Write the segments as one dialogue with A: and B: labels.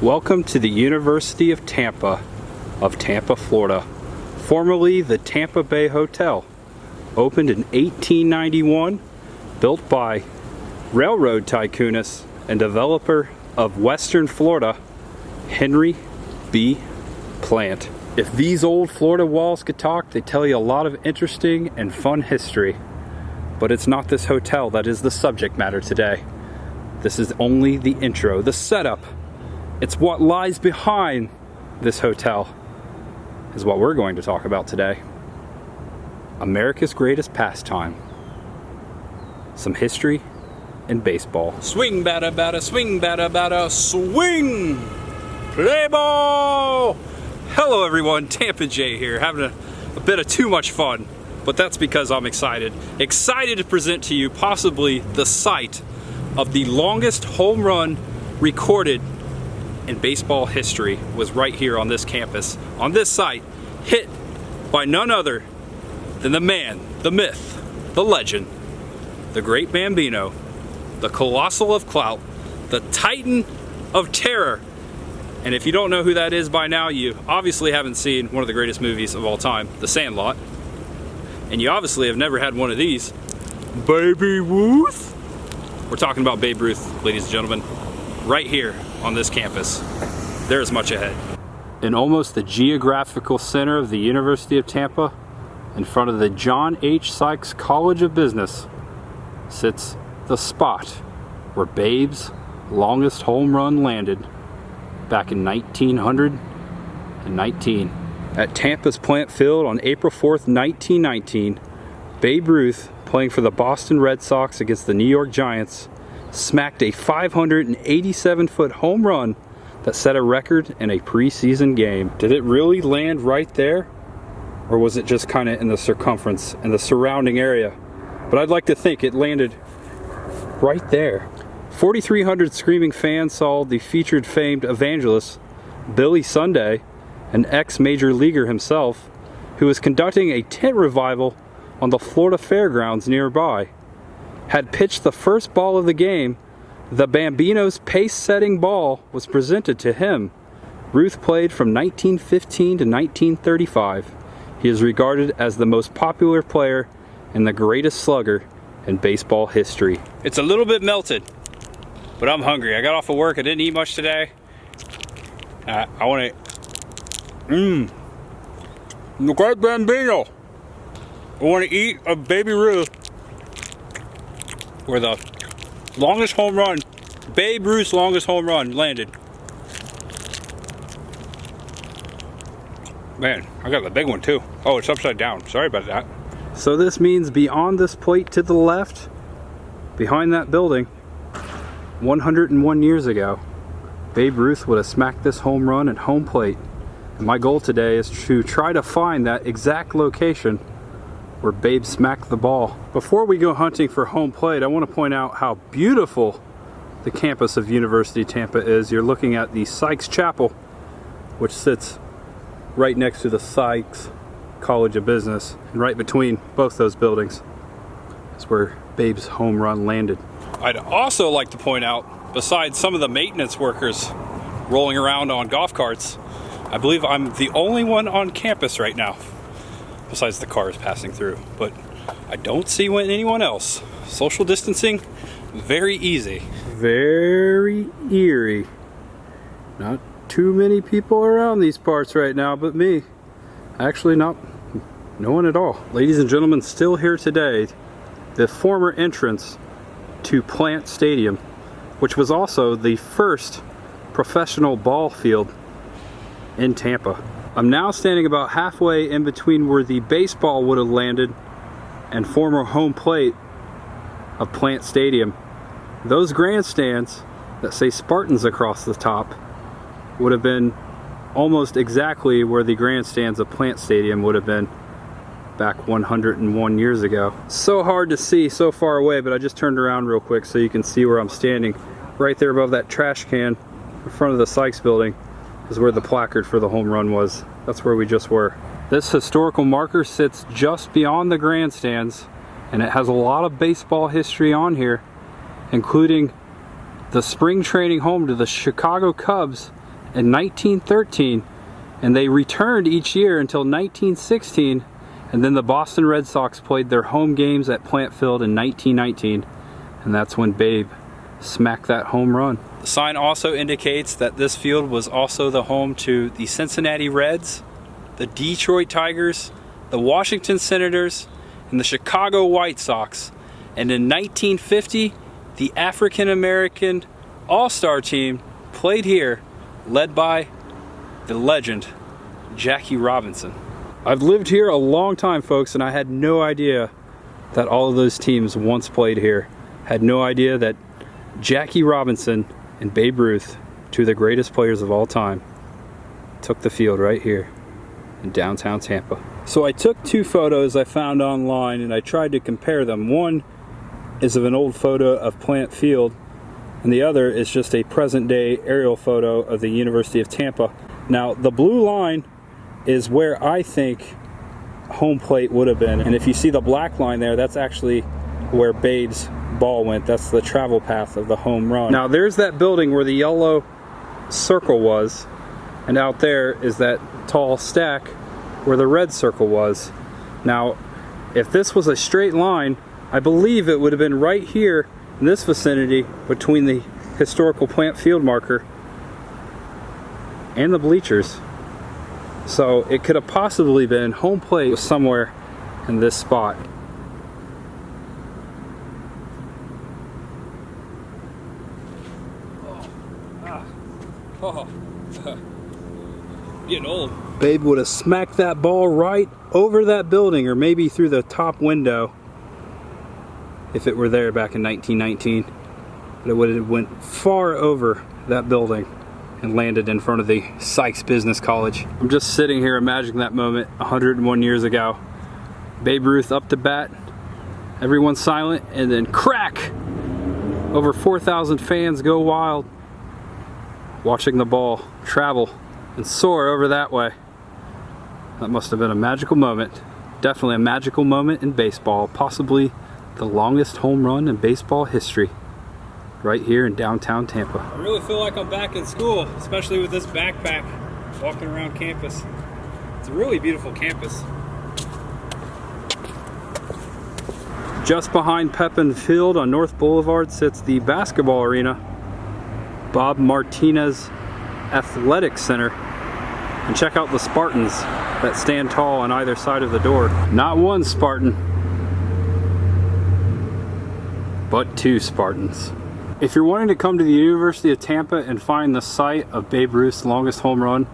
A: Welcome to the University of Tampa, Florida, formerly the Tampa Bay Hotel. Opened in 1891, built by railroad tycoonist and developer of Western Florida, Henry B. Plant. If these old Florida walls could talk, they tell you a lot of interesting and fun history. But it's not this hotel that is the subject matter today. This is only the intro, the setup. It's what lies behind this hotel is what we're going to talk about today. America's greatest pastime. Some history and baseball. Swing, batter, batter, swing, batter, batter, swing! Play ball! Hello everyone, Tampa J here, having a bit of too much fun, but that's because I'm excited. Excited to present to you possibly the site of the longest home run recorded in baseball history was right here on this campus, on this site, hit by none other than the man, the myth, the legend, the Great Bambino, the Colossal of Clout, the Titan of Terror. And if you don't know who that is by now, you obviously haven't seen one of the greatest movies of all time, The Sandlot. And you obviously have never had one of these, Baby Ruth. We're talking about Babe Ruth, ladies and gentlemen, right here on this campus. There is much ahead. In almost the geographical center of the University of Tampa, in front of the John H. Sykes College of Business, sits the spot where Babe's longest home run landed back in 1919. At Tampa's Plant Field on April 4th, 1919, Babe Ruth, playing for the Boston Red Sox against the New York Giants, smacked a 587-foot home run that set a record in a preseason game. Did it really land right there? Or was it just kind of in the circumference and the surrounding area? But I'd like to think it landed right there. 4,300 screaming fans saw the featured famed evangelist, Billy Sunday, an ex-major leaguer himself, who was conducting a tent revival on the Florida Fairgrounds nearby. Had pitched the first ball of the game, the Bambino's pace-setting ball was presented to him. Ruth played from 1915 to 1935. He is regarded as the most popular player and the greatest slugger in baseball history. It's a little bit melted, but I'm hungry. I got off of work, I didn't eat much today. I want to... The Great Bambino. I want to eat a Baby Ruth, where the longest home run, Babe Ruth's longest home run landed. Man, I got the big one too. Oh, it's upside down. Sorry about that. So this means beyond this plate to the left, behind that building, 101 years ago, Babe Ruth would have smacked this home run at home plate. And my goal today is to try to find that exact location where Babe smacked the ball. Before we go hunting for home plate, I want to point out how beautiful the campus of University of Tampa is. You're looking at the Sykes Chapel, which sits right next to the Sykes College of Business, and right between both those buildings is where Babe's home run landed. I'd also like to point out, besides some of the maintenance workers rolling around on golf carts, I believe I'm the only one on campus right now, besides the cars passing through, but I don't see anyone else. Social distancing, very easy. Very eerie. Not too many people around these parts right now but me. Actually, no one at all. Ladies and gentlemen, still here today, the former entrance to Plant Stadium, which was also the first professional ball field in Tampa. I'm now standing about halfway in between where the baseball would have landed and former home plate of Plant Stadium. Those grandstands that say Spartans across the top would have been almost exactly where the grandstands of Plant Stadium would have been back 101 years ago. So hard to see so far away, but I just turned around real quick so you can see where I'm standing. Right there above that trash can in front of the Sykes building is where the placard for the home run was. That's where we just were. This historical marker sits just beyond the grandstands, and it has a lot of baseball history on here, including the spring training home to the Chicago Cubs in 1913, and they returned each year until 1916, and then the Boston Red Sox played their home games at Plant Field in 1919, and that's when Babe smacked that home run. The sign also indicates that this field was also the home to the Cincinnati Reds, the Detroit Tigers, the Washington Senators, and the Chicago White Sox. And in 1950, the African American All-Star team played here, led by the legend, Jackie Robinson. I've lived here a long time, folks, and I had no idea that all of those teams once played here. Had no idea that Jackie Robinson and Babe Ruth, two of the greatest players of all time, took the field right here in downtown Tampa. So I took two photos I found online and I tried to compare them. One is of an old photo of Plant Field, and the other is just a present day aerial photo of the University of Tampa. Now the blue line is where I think home plate would have been, and if you see the black line there, that's actually where Babe's ball went. That's the travel path of the home run. Now there's that building where the yellow circle was, and out there is that tall stack where the red circle was. Now if this was a straight line, I believe it would have been right here in this vicinity between the historical Plant Field marker and the bleachers. So it could have possibly been home plate was somewhere in this spot. Oh, getting old. Babe would have smacked that ball right over that building, or maybe through the top window if it were there back in 1919. But it would have went far over that building and landed in front of the Sykes Business College. I'm just sitting here imagining that moment 101 years ago. Babe Ruth up to bat, everyone silent, and then crack! Over 4,000 fans go wild, watching the ball travel and soar over that way. That must have been a magical moment. Definitely a magical moment in baseball, possibly the longest home run in baseball history. Right here in downtown Tampa. I really feel like I'm back in school, especially with this backpack, walking around campus. It's a really beautiful campus. Just behind Pepin Field on North Boulevard sits the basketball arena, Bob Martinez Athletic Center. And check out the Spartans that stand tall on either side of the door. Not one Spartan, but two Spartans. If you're wanting to come to the University of Tampa and find the site of Babe Ruth's longest home run,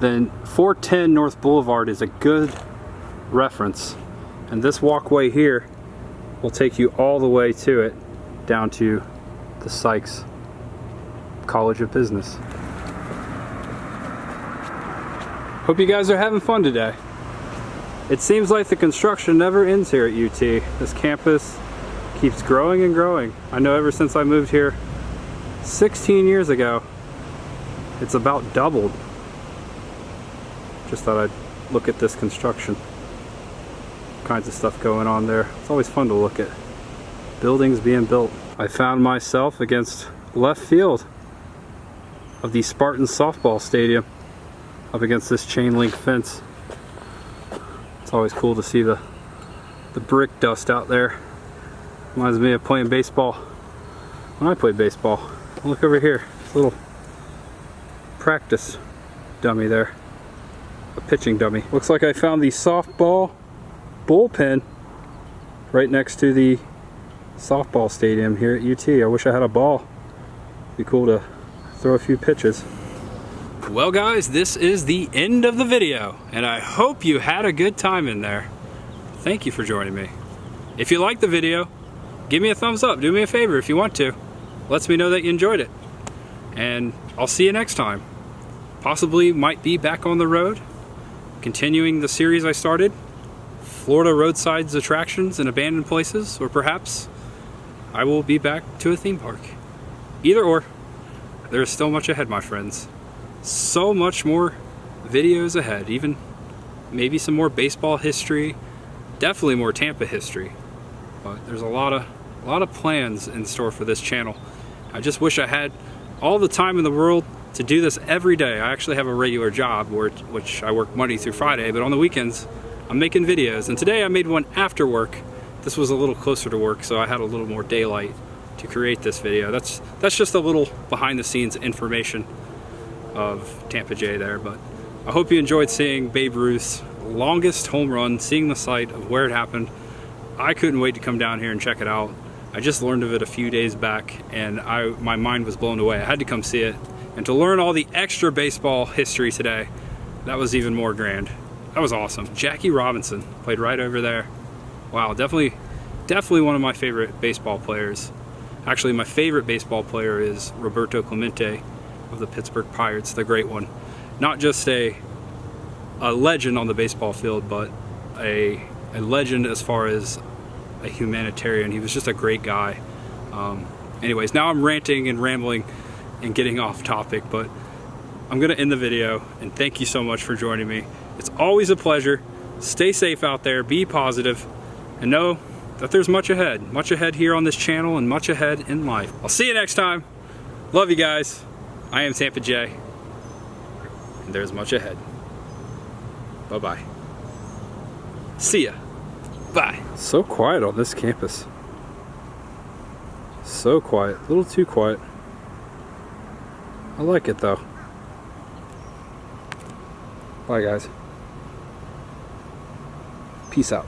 A: then 410 North Boulevard is a good reference. And this walkway here will take you all the way to it, down to the Sykes College of Business. Hope you guys are having fun today. It seems like the construction never ends here at UT. This campus keeps growing and growing. I know ever since I moved here 16 years ago, it's about doubled. Just thought I'd look at this construction. All kinds of stuff going on there. It's always fun to look at buildings being built. I found myself against left field of the Spartan softball stadium, up against this chain link fence. It's always cool to see the brick dust out there. Reminds me of playing baseball when I played baseball. Look over here, this little practice dummy there, a pitching dummy. Looks like I found the softball bullpen right next to the softball stadium here at UT. I wish I had a ball. It'd be cool to throw a few pitches. Well guys, this is the end of the video, and I hope you had a good time in there. Thank you for joining me. If you liked the video, give me a thumbs up. Do me a favor if you want to. Lets me know that you enjoyed it. And I'll see you next time. Possibly might be back on the road, continuing the series I started, Florida Roadside's attractions and abandoned places, or perhaps I will be back to a theme park. Either or, there is still much ahead, my friends. So much more videos ahead, even maybe some more baseball history, definitely more Tampa history. But there's a lot of plans in store for this channel. I just wish I had all the time in the world to do this every day. I actually have a regular job which I work Monday through Friday, but on the weekends I'm making videos, and today I made one after work. This was a little closer to work, so I had a little more daylight to create this video. That's just a little behind the scenes information of Tampa J there, but I hope you enjoyed seeing Babe Ruth's longest home run, seeing the site of where it happened. I couldn't wait to come down here and check it out. I just learned of it a few days back, and my mind was blown away. I had to come see it, and to learn all the extra baseball history today, that was even more grand. That was awesome. Jackie Robinson played right over there. Wow, definitely one of my favorite baseball players. Actually, my favorite baseball player is Roberto Clemente of the Pittsburgh Pirates, the great one. Not just a legend on the baseball field, but a legend as far as a humanitarian. He was just a great guy. Anyways, now I'm ranting and rambling and getting off topic, but I'm gonna end the video, and thank you so much for joining me. It's always a pleasure. Stay safe out there, be positive, and know that there's much ahead here on this channel, and much ahead in life. I'll see you next time. Love you guys. I am Tampa J, and there's much ahead. Bye-bye. See ya. Bye. So quiet on this campus. So quiet. A little too quiet. I like it though. Bye guys. Peace out.